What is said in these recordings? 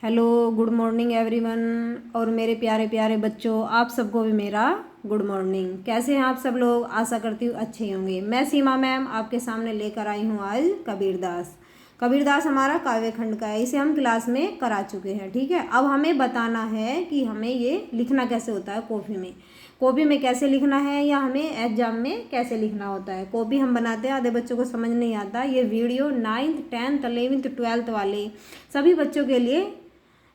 Hello, good morning everyone. और मेरे प्यारे प्यारे बच्चों, आप सबको भी मेरा गुड मॉर्निंग। कैसे हैं आप सब लोग? आशा करती हूँ अच्छे होंगे। मैं सीमा मैम आपके सामने लेकर आई हूँ आज कबीरदास। कबीरदास हमारा काव्य खंड का है, इसे हम क्लास में करा चुके हैं। ठीक है, अब हमें बताना है कि हमें ये लिखना कैसे होता है कॉपी में। कॉपी में कैसे लिखना है या हमें एग्जाम में कैसे लिखना होता है। कॉपी हम बनाते हैं, आधे बच्चों को समझ नहीं आता। ये video 9th 10th 11th 12th वाले सभी बच्चों के लिए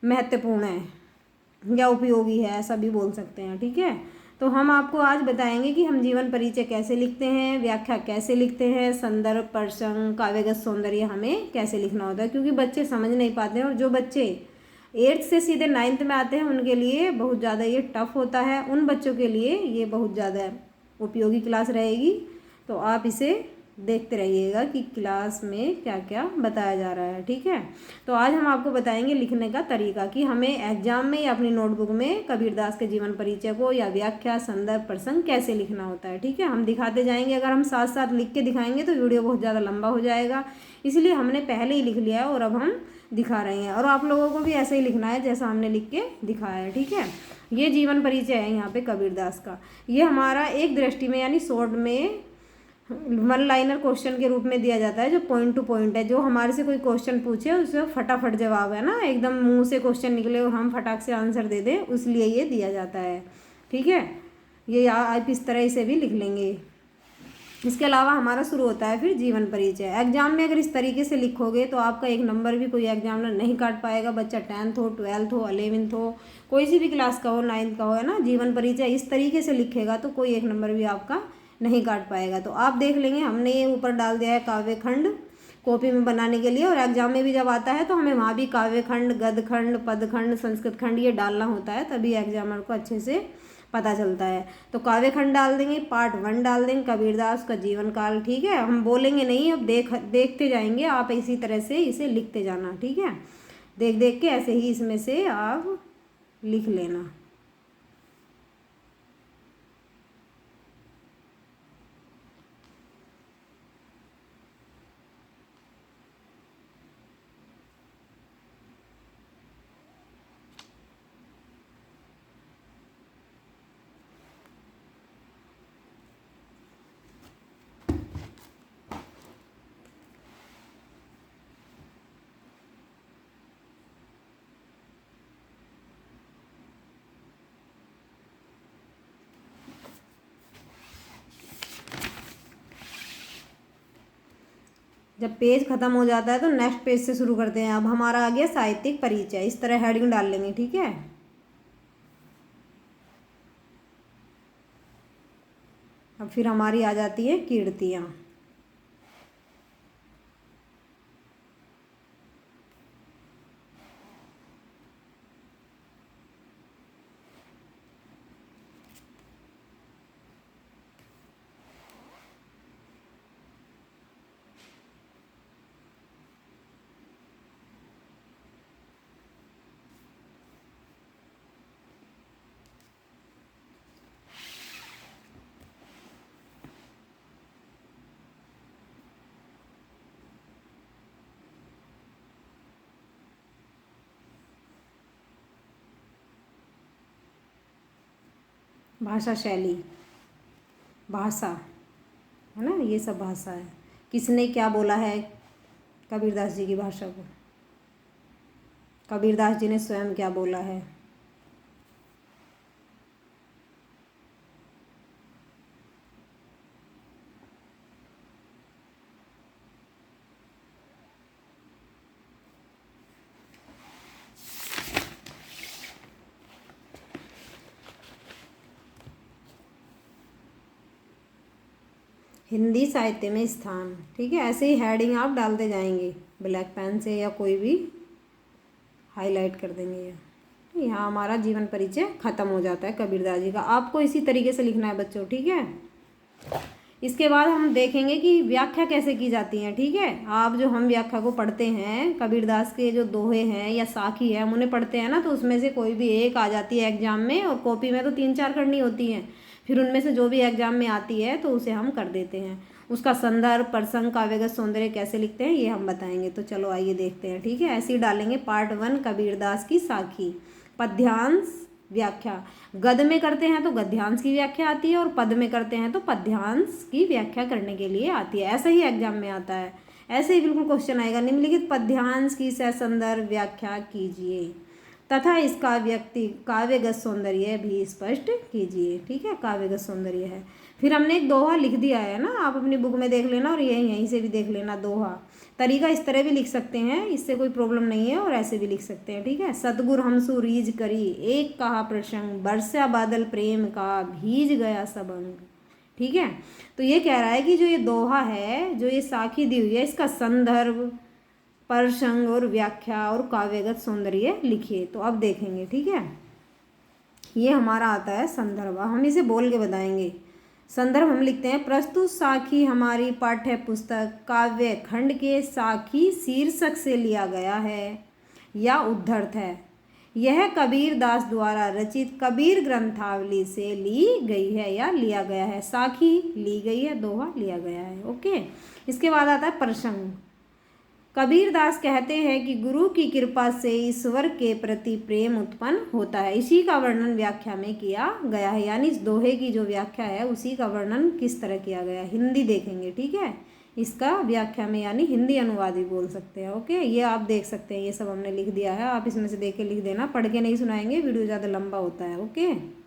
महत्वपूर्ण है या उपयोगी है, ऐसा भी बोल सकते हैं। ठीक है, तो हम आपको आज बताएंगे कि हम जीवन परिचय कैसे लिखते हैं, व्याख्या कैसे लिखते हैं, संदर्भ, प्रसंग, काव्यगत सौंदर्य हमें कैसे लिखना होता है। क्योंकि बच्चे समझ नहीं पाते हैं, और जो बच्चे 8th से सीधे 9th में आते हैं उनके लिए बहुत ज़्यादा ये टफ होता है। उन बच्चों के लिए ये बहुत ज़्यादा उपयोगी क्लास रहेगी। तो आप इसे देखते रहिएगा कि क्लास में क्या क्या बताया जा रहा है। ठीक है, तो आज हम आपको बताएंगे लिखने का तरीका कि हमें एग्जाम में या अपनी नोटबुक में कबीरदास के जीवन परिचय को या व्याख्या, संदर्भ, प्रसंग कैसे लिखना होता है। ठीक है, हम दिखाते जाएंगे। अगर हम साथ साथ लिख के दिखाएंगे तो वीडियो बहुत ज़्यादा लंबा हो जाएगा, इसलिए हमने पहले ही लिख लिया है और अब हम दिखा रहे हैं। और आप लोगों को भी ऐसे ही लिखना है जैसा हमने लिख के दिखाया है। ठीक है, ये जीवन परिचय है यहाँ पे कबीरदास का। ये हमारा एक दृष्टि में यानी शॉर्ट में वन लाइनर क्वेश्चन के रूप में दिया जाता है, जो पॉइंट टू पॉइंट है। जो हमारे से कोई क्वेश्चन पूछे उससे फटाफट जवाब है ना, एकदम मुंह से क्वेश्चन निकले और हम फटाक से आंसर दे दें, उसलिए ये दिया जाता है। ठीक है, ये आप इस तरह से भी लिख लेंगे। इसके अलावा हमारा शुरू होता है फिर जीवन परिचय। एग्जाम में अगर इस तरीके से लिखोगे तो आपका एक नंबर भी कोई एग्जामिनर नहीं काट पाएगा। बच्चा 10th हो, 12th हो, 11th हो, कोई सी भी क्लास का हो, 9th का हो, है ना, जीवन परिचय इस तरीके से लिखेगा तो कोई एक नंबर भी आपका नहीं काट पाएगा। तो आप देख लेंगे, हमने ये ऊपर डाल दिया है काव्य खंड कॉपी में बनाने के लिए। और एग्जाम में भी जब आता है तो हमें वहाँ भी काव्य खंड, गद्य खंड, पद खंड, संस्कृत खंड ये डालना होता है, तभी एग्जामिनर को अच्छे से पता चलता है। तो काव्य खंड डाल देंगे, पार्ट 1 डाल देंगे, कबीरदास का जीवन काल। ठीक है, हम बोलेंगे नहीं, अब देखते जाएंगे। आप इसी तरह से इसे लिखते जाना। ठीक है, देख देख के ऐसे ही इसमें से आप लिख लेना। जब पेज खत्म हो जाता है तो नेक्स्ट पेज से शुरू करते हैं। अब हमारा आ गया साहित्यिक परिचय, इस तरह हेडिंग डाल लेंगे। ठीक है, अब फिर हमारी आ जाती है कीर्तियाँ। भाषा शैली, भाषा, है ना, ये सब भाषा है। किसने क्या बोला है कबीरदास जी की भाषा को, कबीरदास जी ने स्वयं क्या बोला है। हिंदी साहित्य में स्थान। ठीक है, ऐसे ही हेडिंग आप डालते जाएंगे ब्लैक पेन से या कोई भी हाईलाइट कर देंगे। यहाँ हमारा जीवन परिचय खत्म हो जाता है कबीरदास जी का। आपको इसी तरीके से लिखना है बच्चों। ठीक है, इसके बाद हम देखेंगे कि व्याख्या कैसे की जाती है। ठीक है, आप जो हम व्याख्या को पढ़ते हैं, कबीरदास के जो दोहे हैं या साखी है हम उन्हें पढ़ते हैं ना, तो उसमें से कोई भी एक आ जाती है एग्जाम में, और कॉपी में तो 3-4 करनी होती हैं। फिर उनमें से जो भी एग्जाम में आती है तो उसे हम कर देते हैं। उसका संदर्भ, प्रसंग, काव्यगत सौंदर्य कैसे लिखते हैं ये हम बताएंगे। तो चलो आइए देखते हैं, ठीक है। ऐसे ही डालेंगे पार्ट 1 कबीरदास की साखी। पद्यांश व्याख्या, गद में करते हैं तो गद्यांश की व्याख्या आती है और पद में करते हैं तो पद्यांश की व्याख्या करने के लिए आती है। ऐसा ही एग्जाम में आता है, ऐसे ही बिल्कुल क्वेश्चन आएगा। निम्नलिखित पद्यांश की ससंदर्भ व्याख्या कीजिए तथा इसका व्यक्ति काव्यगत सौंदर्य भी स्पष्ट कीजिए, ठीक है। काव्यगत सौंदर्य है, फिर हमने एक दोहा लिख दिया है ना, आप अपनी बुक में देख लेना और यहीं से भी देख लेना। दोहा तरीका इस तरह भी लिख सकते हैं, इससे कोई प्रॉब्लम नहीं है, और ऐसे भी लिख सकते हैं, ठीक है। सतगुर हमसु रीझ करी एक कहा प्रसंग, बरसा बादल प्रेम का भीज गया सब अंग, ठीक है। तो ये कह रहा है कि जो ये दोहा है, जो ये साखी दी हुई है, इसका संदर्भ, प्रसंग और व्याख्या और काव्यगत सौंदर्य लिखिए। तो अब देखेंगे, ठीक है। ये हमारा आता है संदर्भ, हम इसे बोल के बताएंगे। संदर्भ हम लिखते हैं, प्रस्तुत साखी हमारी पाठ्य पुस्तक काव्य खंड के साखी शीर्षक से लिया गया है या उद्धृत है। यह कबीर दास द्वारा रचित कबीर ग्रंथावली से ली गई है या लिया गया है। साखी ली गई है, दोहा लिया गया है, ओके। इसके बाद आता है प्रसंग। कबीर दास कहते हैं कि गुरु की कृपा से ईश्वर के प्रति प्रेम उत्पन्न होता है। इसी का वर्णन व्याख्या में किया गया है, यानी इस दोहे की जो व्याख्या है उसी का वर्णन किस तरह किया गया है। हिंदी देखेंगे, ठीक है। इसका व्याख्या में यानी हिंदी अनुवाद भी बोल सकते हैं, ओके। ये आप देख सकते हैं, ये सब हमने लिख दिया है, आप इसमें से देख के लिख देना, पढ़ के नहीं सुनाएंगे, वीडियो ज़्यादा लंबा होता है, ओके।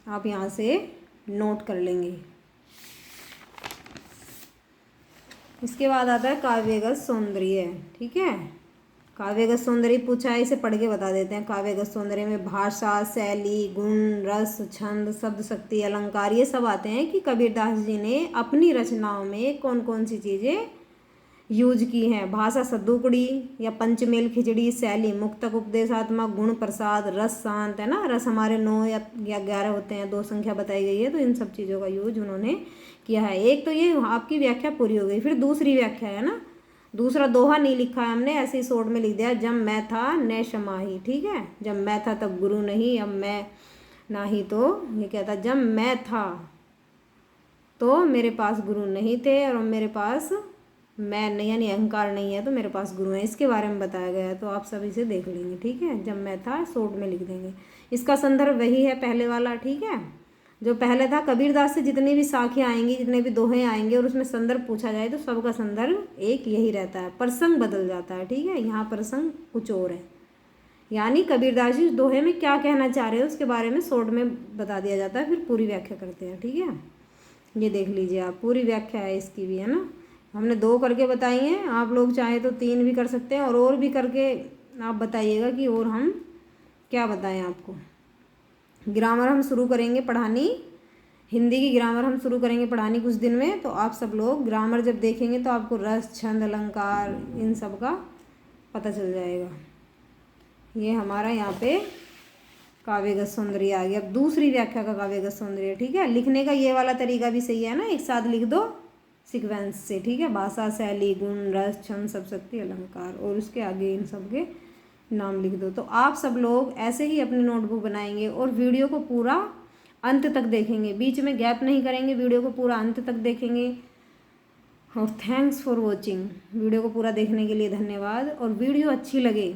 आप यहाँ से नोट कर लेंगे। इसके बाद आता है काव्यगत सौंदर्य, ठीक है। काव्यगत सौंदर्य पूछा है, इसे पढ़ के बता देते हैं। काव्यगत सौंदर्य में भाषा, शैली, गुण, रस, छंद, शब्द शक्ति, अलंकार ये सब आते हैं कि कबीरदास जी ने अपनी रचनाओं में कौन कौन सी चीज़ें यूज की हैं। भाषा सद्दुकड़ी या पंचमेल खिचड़ी, शैली मुक्तक उपदेशात्मक, गुण प्रसाद, रस शांत, है ना। रस हमारे 9 या 11 होते हैं, 2 संख्या बताई गई है, तो इन सब चीज़ों का यूज उन्होंने किया है। एक तो ये आपकी व्याख्या पूरी हो गई, फिर दूसरी व्याख्या है ना। दूसरा दोहा नहीं लिखा है हमने, ऐसे ही शॉर्ट में लिख दिया, जब मैं था न शमाही, ठीक है। जब मैं था तब गुरु नहीं, अब मैं नाही, तो ये कहता जब मैं था तो मेरे पास गुरु नहीं थे, और मेरे पास मैं नहीं यानी अहंकार नहीं है तो मेरे पास गुरु है। इसके बारे में बताया गया है, तो आप सब इसे देख लेंगे, ठीक है। जब मैं था शॉर्ट में लिख देंगे। इसका संदर्भ वही है पहले वाला, ठीक है। जो पहले था, कबीरदास से जितनी भी साखियाँ आएंगी, जितने भी दोहे आएंगे और उसमें संदर्भ पूछा जाए तो सबका संदर्भ एक यही रहता है, प्रसंग बदल जाता है, ठीक है। यहाँ प्रसंग कुछ और है, यानी कबीरदास जी दोहे में क्या कहना चाह रहे हैं उसके बारे में शॉर्ट में बता दिया जाता है, फिर पूरी व्याख्या करते हैं, ठीक है। ये देख लीजिए आप, पूरी व्याख्या है इसकी भी, है ना। हमने 2 करके बताई हैं, आप लोग चाहे तो 3 भी कर सकते हैं, और भी करके आप बताइएगा कि और हम क्या बताएं आपको। ग्रामर हम शुरू करेंगे पढ़ानी, हिंदी की ग्रामर हम शुरू करेंगे पढ़ानी कुछ दिन में। तो आप सब लोग ग्रामर जब देखेंगे तो आपको रस, छंद, अलंकार इन सब का पता चल जाएगा। ये हमारा यहाँ पे काव्यगत सौंदर्य आ गया। अब दूसरी व्याख्या का काव्यगत सौंदर्य, ठीक है। लिखने का ये वाला तरीका भी सही है ना, एक साथ लिख दो सीक्वेंस से, ठीक है। भाषा, शैली, गुण, रस, छंद, शब्द शक्ति, अलंकार, और उसके आगे इन सब के नाम लिख दो। तो आप सब लोग ऐसे ही अपनी नोटबुक बनाएंगे और वीडियो को पूरा अंत तक देखेंगे, बीच में गैप नहीं करेंगे, वीडियो को पूरा अंत तक देखेंगे। और थैंक्स फॉर वॉचिंग, वीडियो को पूरा देखने के लिए धन्यवाद। और वीडियो अच्छी लगे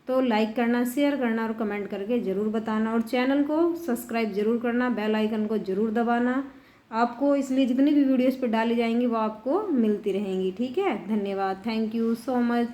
तो लाइक करना, शेयर करना और कमेंट करके ज़रूर बताना, और चैनल को सब्सक्राइब ज़रूर करना, बेल आइकन को ज़रूर दबाना। आपको इसलिए जितनी भी वीडियोस पे डाली जाएंगी वो आपको मिलती रहेंगी, ठीक है। धन्यवाद, थैंक यू सो मच।